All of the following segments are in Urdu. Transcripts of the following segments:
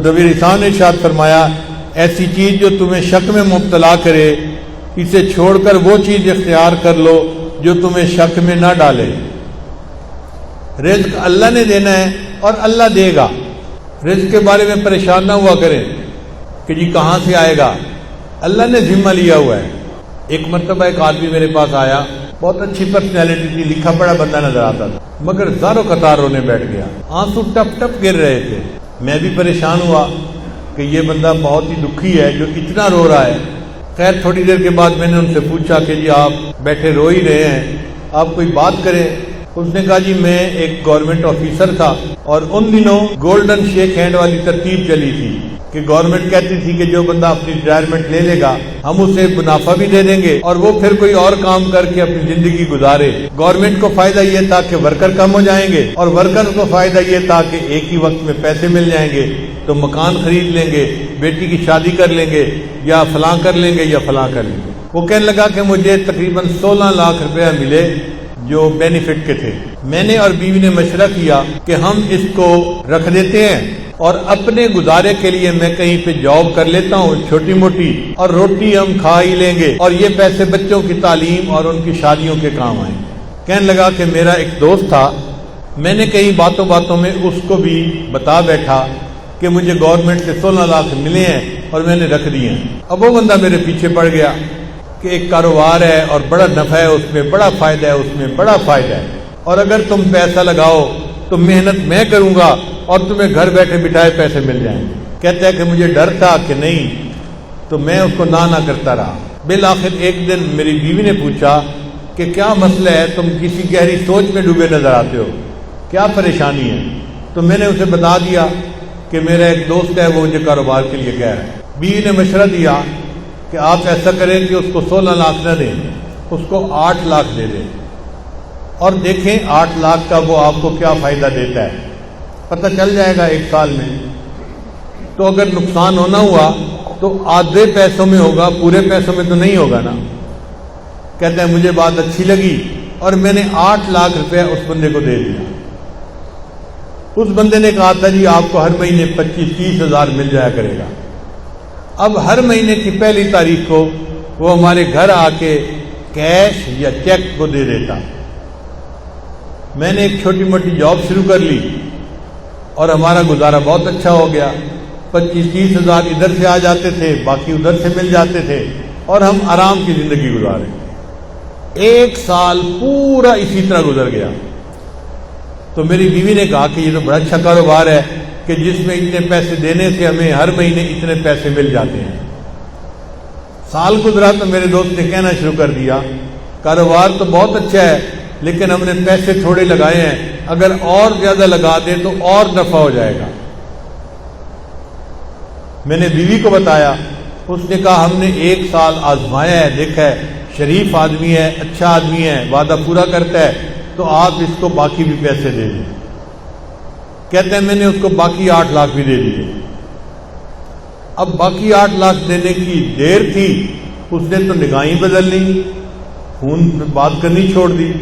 نبی رسول نے ارشاد فرمایا ایسی چیز جو تمہیں شک میں مبتلا کرے اسے چھوڑ کر وہ چیز اختیار کر لو جو تمہیں شک میں نہ ڈالے۔ رزق اللہ نے دینا ہے اور اللہ دے گا۔ رزق کے بارے میں پریشان نہ ہوا کریں کہ جی کہاں سے آئے گا، اللہ نے ذمہ لیا ہوا ہے۔ ایک مرتبہ ایک آدمی میرے پاس آیا، بہت اچھی پرسنالٹی تھی، لکھا پڑھا بندہ نظر آتا تھا، مگر زاروں قطار رونے بیٹھ گیا، آنسو ٹپ ٹپ گر رہے تھے۔ میں بھی پریشان ہوا کہ یہ بندہ بہت ہی دکھی ہے جو اتنا رو رہا ہے۔ خیر تھوڑی دیر کے بعد میں نے ان سے پوچھا کہ جی آپ بیٹھے رو ہی رہے ہیں، آپ کوئی بات کریں۔ اس نے کہا جی میں ایک گورنمنٹ آفیسر تھا اور ان دنوں گولڈن شیک ہینڈ والی ترتیب چلی تھی کہ گورنمنٹ کہتی تھی کہ جو بندہ اپنی ریٹائرمنٹ لے لے گا ہم اسے منافع بھی دے دیں گے اور وہ پھر کوئی اور کام کر کے اپنی زندگی گزارے۔ گورنمنٹ کو فائدہ یہ تھا کہ ورکر کم ہو جائیں گے اور ورکر کو فائدہ یہ تھا کہ ایک ہی وقت میں پیسے مل جائیں گے، تو مکان خرید لیں گے، بیٹی کی شادی کر لیں گے، یا فلاں کر لیں گے یا فلاں کر لیں گے۔ وہ کہنے لگا کہ مجھے تقریباً 16 لاکھ روپیہ ملے جو بینیفٹ کے تھے۔ میں نے اور بیوی نے مشورہ کیا کہ ہم اس کو رکھ دیتے ہیں اور اپنے گزارے کے لیے میں کہیں پہ جاب کر لیتا ہوں چھوٹی موٹی، اور روٹی ہم کھا ہی لیں گے اور یہ پیسے بچوں کی تعلیم اور ان کی شادیوں کے کام آئیں۔ کہنے لگا کہ میرا ایک دوست تھا، میں نے کہیں باتوں باتوں میں اس کو بھی بتا بیٹھا کہ مجھے گورنمنٹ سے 16 لاکھ ملے ہیں اور میں نے رکھ دیے ہیں۔ اب وہ بندہ میرے پیچھے پڑ گیا کہ ایک کاروبار ہے اور بڑا نفع ہے، اس میں بڑا فائدہ ہے، اس میں بڑا فائدہ ہے، اور اگر تم پیسہ لگاؤ تو محنت میں کروں گا اور تمہیں گھر بیٹھے بٹھائے پیسے مل جائیں گے۔ کہتا ہے کہ مجھے ڈر تھا کہ نہیں، تو میں اس کو نہ کرتا رہا۔ بالآخر ایک دن میری بیوی نے پوچھا کہ کیا مسئلہ ہے، تم کسی گہری سوچ میں ڈوبے نظر آتے ہو، کیا پریشانی ہے؟ تو میں نے اسے بتا دیا کہ میرا ایک دوست ہے، وہ مجھے کاروبار کے لیے کہہ رہا ہے۔ بیوی نے مشورہ دیا کہ آپ ایسا کریں کہ اس کو 16 لاکھ نہ دیں، اس کو 8 لاکھ دے دیں اور دیکھیں 8 لاکھ کا وہ آپ کو کیا فائدہ دیتا ہے، پتہ چل جائے گا 1 سال میں۔ تو اگر نقصان ہونا ہوا تو آدھے پیسوں میں ہوگا، پورے پیسوں میں تو نہیں ہوگا نا۔ کہتا ہے مجھے بات اچھی لگی اور میں نے 8 لاکھ روپے اس بندے کو دے دیا۔ اس بندے نے کہا تھا جی آپ کو ہر مہینے 25-30 ہزار مل جایا کرے گا۔ اب ہر مہینے کی پہلی تاریخ کو وہ ہمارے گھر آ کے کیش یا چیک کو دے دیتا۔ میں نے ایک چھوٹی موٹی جاب شروع کر لی اور ہمارا گزارا بہت اچھا ہو گیا۔ 25-30 ہزار ادھر سے آ جاتے تھے، باقی ادھر سے مل جاتے تھے اور ہم آرام کی زندگی گزارے۔ 1 سال پورا اسی طرح گزر گیا۔ تو میری بیوی نے کہا کہ یہ تو بڑا اچھا کاروبار ہے کہ جس میں اتنے پیسے دینے سے ہمیں ہر مہینے اتنے پیسے مل جاتے ہیں۔ سال گزرا تو میرے دوست نے کہنا شروع کر دیا کاروبار تو بہت اچھا ہے لیکن ہم نے پیسے تھوڑے لگائے ہیں، اگر اور زیادہ لگا دیں تو اور نفع ہو جائے گا۔ میں نے بیوی کو بتایا، اس نے کہا ہم نے 1 سال آزمایا ہے، دیکھا ہے شریف آدمی ہے، اچھا آدمی ہے، وعدہ پورا کرتا ہے، تو آپ اس کو باقی بھی پیسے دے دیں۔ کہتے ہیں میں نے اس کو باقی 8 لاکھ بھی دے دیے۔ اب باقی 8 لاکھ دینے کی دیر تھی، اس نے تو نگاہیں بدل لی، فون پہ بات کرنی چھوڑ دی،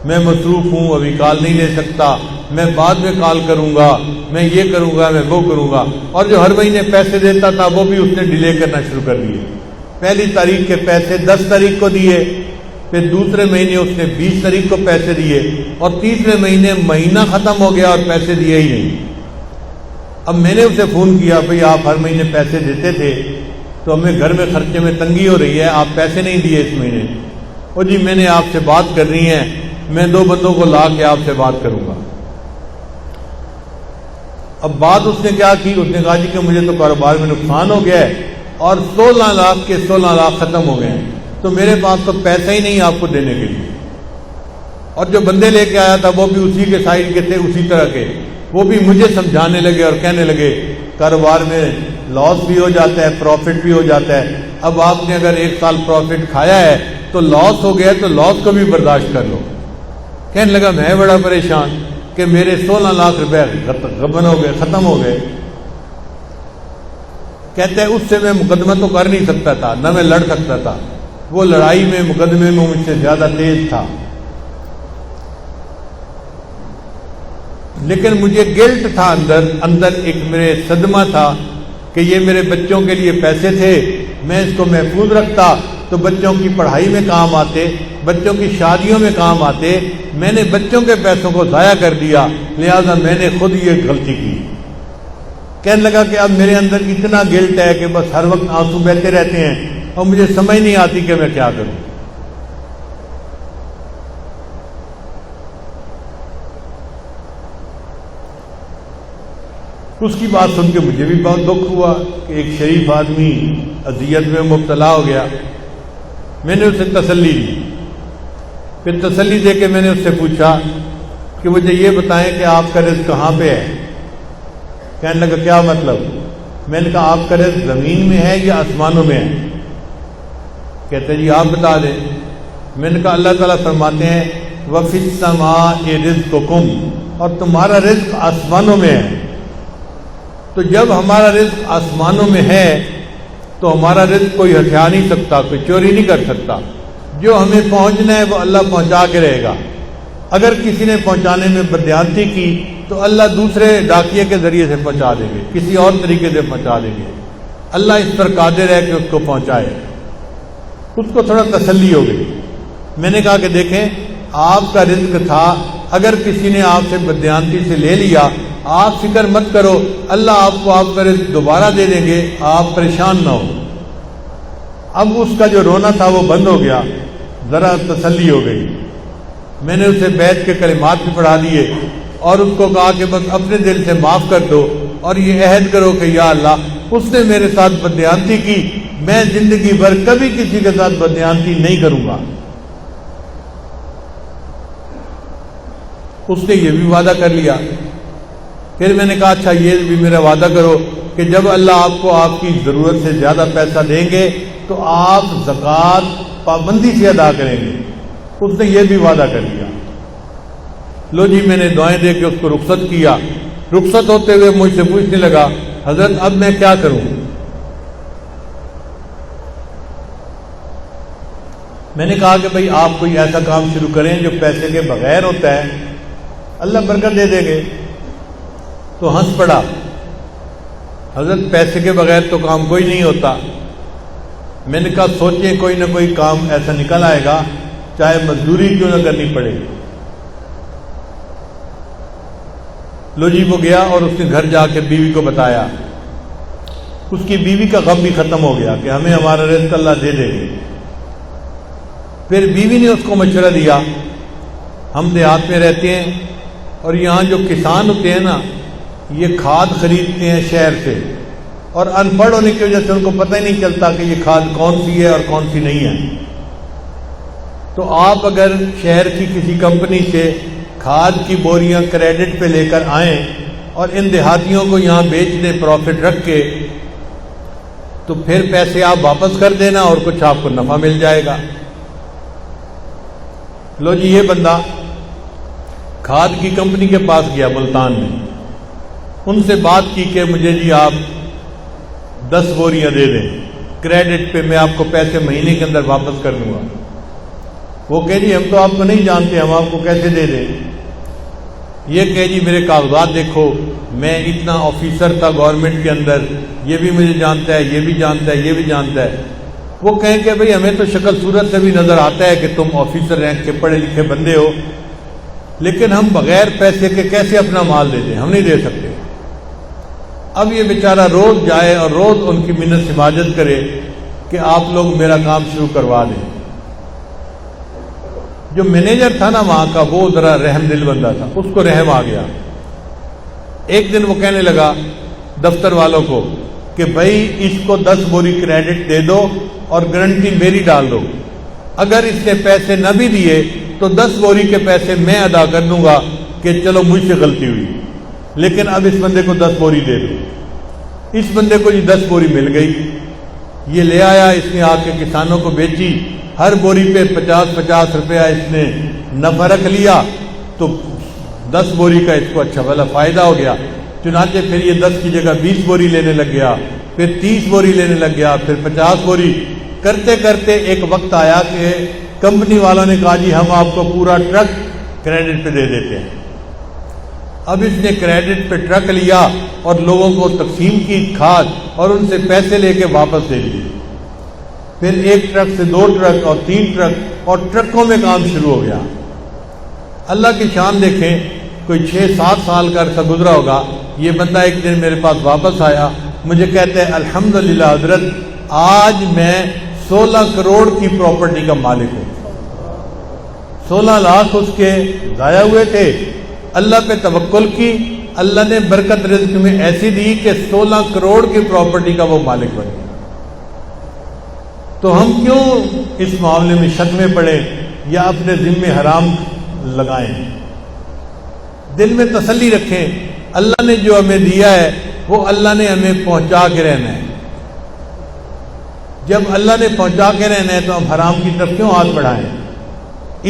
میں مصروف ہوں ابھی کال نہیں لے سکتا، میں بعد میں کال کروں گا، میں یہ کروں گا، میں وہ کروں گا، اور جو ہر مہینے پیسے دیتا تھا وہ بھی اس نے ڈیلے کرنا شروع کر دیے۔ پہلی تاریخ کے پیسے 10 تاریخ کو دیے، پھر دوسرے مہینے اس نے 20 تاریخ کو پیسے دیے، اور تیسرے مہینے مہینہ ختم ہو گیا اور پیسے دیے ہی نہیں۔ اب میں نے اسے فون کیا، بھئی آپ ہر مہینے پیسے دیتے تھے تو ہمیں گھر میں خرچے میں تنگی ہو رہی ہے، آپ پیسے نہیں دیے اس مہینے۔ اور جی میں نے آپ سے بات کرنی ہے، میں 2 بندوں کو لا کے آپ سے بات کروں گا۔ اب بات اس نے کیا کی، اس نے کہا جی کہ مجھے تو کاروبار میں نقصان ہو گیا ہے اور 16 لاکھ کے 16 لاکھ ختم ہو گئے ہیں، تو میرے پاس تو پیسہ ہی نہیں آپ کو دینے کے لیے۔ اور جو بندے لے کے آیا تھا وہ بھی اسی کے سائز کے تھے، اسی طرح کے، وہ بھی مجھے سمجھانے لگے اور کہنے لگے کاروبار میں لاس بھی ہو جاتا ہے، پروفٹ بھی ہو جاتا ہے، اب آپ نے اگر 1 سال پروفٹ کھایا ہے تو لاس ہو گیا تو لاس کو بھی برداشت کر لو۔ کہنے لگا میں بڑا پریشان کہ میرے 16 لاکھ روپے غبن ہو گئے، ختم ہو گئے۔ کہتے ہیں اس سے میں مقدمہ تو کر نہیں سکتا تھا، نہ میں لڑ سکتا تھا، وہ لڑائی میں مقدمے میں مجھ سے زیادہ تیز تھا، لیکن مجھے گلٹ تھا اندر ایک میرے صدمہ تھا کہ یہ میرے بچوں کے لیے پیسے تھے، میں اس کو محفوظ رکھتا تو بچوں کی پڑھائی میں کام آتے، بچوں کی شادیوں میں کام آتے، میں نے بچوں کے پیسوں کو ضائع کر دیا، لہذا میں نے خود یہ غلطی کی۔ کہنے لگا کہ اب میرے اندر اتنا گلٹ ہے کہ بس ہر وقت آنسو بہتے رہتے ہیں اور مجھے سمجھ نہیں آتی کہ میں کیا کروں۔ اس کی بات سن کے مجھے بھی بہت دکھ ہوا کہ ایک شریف آدمی اذیت میں مبتلا ہو گیا۔ میں نے اسے تسلی دی، پھر تسلی دے کے میں نے اس سے پوچھا کہ مجھے یہ بتائیں کہ آپ کا رزق کہاں پہ ہے؟ کہنے لگا کیا مطلب؟ میں نے کہا آپ کا رزق زمین میں ہے یا آسمانوں میں ہے؟ کہتے جی آپ بتا دیں۔ میں نے کہا اللہ تعالیٰ فرماتے ہیں وَفِي السَّمَاءِ رِزْقُكُمْ، اور تمہارا رزق آسمانوں میں ہے۔ تو جب ہمارا رزق آسمانوں میں ہے تو ہمارا رزق کوئی ہٹھا نہیں سکتا، کوئی چوری نہیں کر سکتا۔ جو ہمیں پہنچنا ہے وہ اللہ پہنچا کے رہے گا۔ اگر کسی نے پہنچانے میں بددیانتی کی تو اللہ دوسرے ڈاکیے کے ذریعے سے پہنچا دیں گے، کسی اور طریقے سے پہنچا دیں گے۔ اللہ اس پر قادر ہے کہ اس کو پہنچائے۔ اس کو تھوڑا تسلی ہو گئی۔ میں نے کہا کہ دیکھیں آپ کا رزق تھا، اگر کسی نے آپ سے بددیانتی سے لے لیا آپ فکر مت کرو، اللہ آپ کو آپ کا رزق دوبارہ دے دیں گے، آپ پریشان نہ ہو۔ اب اس کا جو رونا تھا وہ بند ہو گیا، ذرا تسلی ہو گئی۔ میں نے اسے بیعت کے کلمات بھی پڑھا دیے اور اس کو کہا کہ بس اپنے دل سے معاف کر دو اور یہ عہد کرو کہ یا اللہ اس نے میرے ساتھ بددیانتی کی، میں زندگی بھر کبھی کسی کے ساتھ بددیانتی نہیں کروں گا۔ اس نے یہ بھی وعدہ کر لیا۔ پھر میں نے کہا اچھا یہ بھی میرا وعدہ کرو کہ جب اللہ آپ کو آپ کی ضرورت سے زیادہ پیسہ دیں گے تو آپ زکوٰۃ پابندی سے ادا کریں گے۔ اس نے یہ بھی وعدہ کر لیا۔ لو جی میں نے دعائیں دے کے اس کو رخصت کیا۔ رخصت ہوتے ہوئے مجھ سے پوچھنے لگا حضرت اب میں کیا کروں؟ میں نے کہا کہ بھئی آپ کوئی ایسا کام شروع کریں جو پیسے کے بغیر ہوتا ہے، اللہ برکت دے دیں گے۔ تو ہنس پڑا، حضرت پیسے کے بغیر تو کام کوئی نہیں ہوتا۔ میں نے کہا سوچیں کوئی نہ کوئی کام ایسا نکل آئے گا، چاہے مزدوری کیوں نہ کرنی پڑے۔ لو جی وہ گیا اور اس نے گھر جا کے بیوی کو بتایا۔ اس کی بیوی کا غم بھی ختم ہو گیا کہ ہمیں ہمارا رزق اللہ دے دے گے۔ پھر بیوی نے اس کو مشورہ دیا، ہم دیہات میں رہتے ہیں اور یہاں جو کسان ہوتے ہیں نا یہ کھاد خریدتے ہیں شہر سے، اور ان پڑھ ہونے کی وجہ سے ان کو پتہ ہی نہیں چلتا کہ یہ کھاد کون سی ہے اور کون سی نہیں ہے۔ تو آپ اگر شہر کی کسی کمپنی سے کھاد کی بوریاں کریڈٹ پہ لے کر آئیں اور ان دیہاتیوں کو یہاں بیچ دیں پروفٹ رکھ کے، تو پھر پیسے آپ واپس کر دینا اور کچھ آپ کو نفع مل جائے گا۔ لو جی یہ بندہ کھاد کی کمپنی کے پاس گیا ملتان میں، ان سے بات کی کہ مجھے جی آپ 10 بوریاں دے دیں کریڈٹ پہ، میں آپ کو پیسے مہینے کے اندر واپس کر دوں گا۔ وہ کہہ جی ہم تو آپ کو نہیں جانتے، ہم آپ کو کیسے دے دیں؟ یہ کہہ جی میرے کاغذات دیکھو، میں اتنا آفیسر تھا گورنمنٹ کے اندر، یہ بھی مجھے جانتا ہے، یہ بھی جانتا ہے، یہ بھی جانتا ہے۔ وہ کہیں کہ بھئی ہمیں تو شکل صورت سے بھی نظر آتا ہے کہ تم آفیسر رینک کے پڑھے لکھے بندے ہو، لیکن ہم بغیر پیسے کے کیسے اپنا مال دے دیں؟ ہم نہیں دے سکتے۔ اب یہ بیچارہ روز جائے اور روز ان کی منت سماجت کرے کہ آپ لوگ میرا کام شروع کروا دیں۔ جو مینیجر تھا نا وہاں کا وہ ذرا رحم دل بندہ تھا، اس کو رحم آ گیا۔ ایک دن وہ کہنے لگا دفتر والوں کو کہ بھائی اس کو 10 بوری کریڈٹ دے دو اور گارنٹی میری ڈال دو، اگر اس نے پیسے نہ بھی دیے تو 10 بوری کے پیسے میں ادا کر دوں گا کہ چلو مجھ سے غلطی ہوئی، لیکن اب اس بندے کو 10 بوری دے دو۔ اس بندے کو یہ 10 بوری مل گئی، یہ لے آیا، اس نے آ کے کسانوں کو بیچی، ہر بوری پہ 50-50 روپیہ اس نے نفع رکھ لیا، تو 10 بوری کا اس کو اچھا بھلا فائدہ ہو گیا۔ چنانچہ پھر یہ 10 کی جگہ 20 بوری لینے لگ گیا، پھر 30 بوری لینے لگ گیا، پھر 50 بوری کرتے کرتے ایک وقت آیا کہ کمپنی والوں نے کہا جی ہم آپ کو پورا ٹرک کریڈٹ پہ دے دیتے ہیں۔ اب اس نے کریڈٹ پہ ٹرک لیا اور لوگوں کو تقسیم کی کھاد اور ان سے پیسے لے کے واپس دے دیے. پھر ایک ٹرک سے 2 ٹرک اور 3 ٹرک اور ٹرکوں میں کام شروع ہو گیا. اللہ کی شان دیکھیں, کوئی 6-7 سال کا عرصہ گزرا ہوگا. یہ بندہ ایک دن میرے پاس واپس آیا, مجھے کہتے ہیں الحمدللہ حضرت آج میں 16 کروڑ کی پراپرٹی کا مالک ہوں. 16 لاکھ اس کے ضائع ہوئے تھے, اللہ پہ توکل کی, اللہ نے برکت رزق میں ایسی دی کہ 16 کروڑ کی پراپرٹی کا وہ مالک بن گیا. تو ہم کیوں اس معاملے میں شک میں پڑیں یا اپنے ذمے حرام لگائیں؟ دل میں تسلی رکھیں, اللہ نے جو ہمیں دیا ہے وہ اللہ نے ہمیں پہنچا کے رہنا ہے. جب اللہ نے پہنچا کے رہنا ہے تو ہم حرام کی طرف کیوں ہاتھ بڑھائیں؟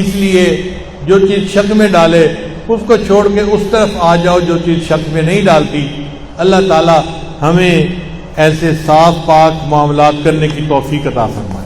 اس لیے جو چیز شک میں ڈالے اس کو چھوڑ کے اس طرف آ جاؤ جو چیز شک میں نہیں ڈالتی. اللہ تعالی ہمیں ایسے صاف پاک معاملات کرنے کی توفیق عطا فرمائے.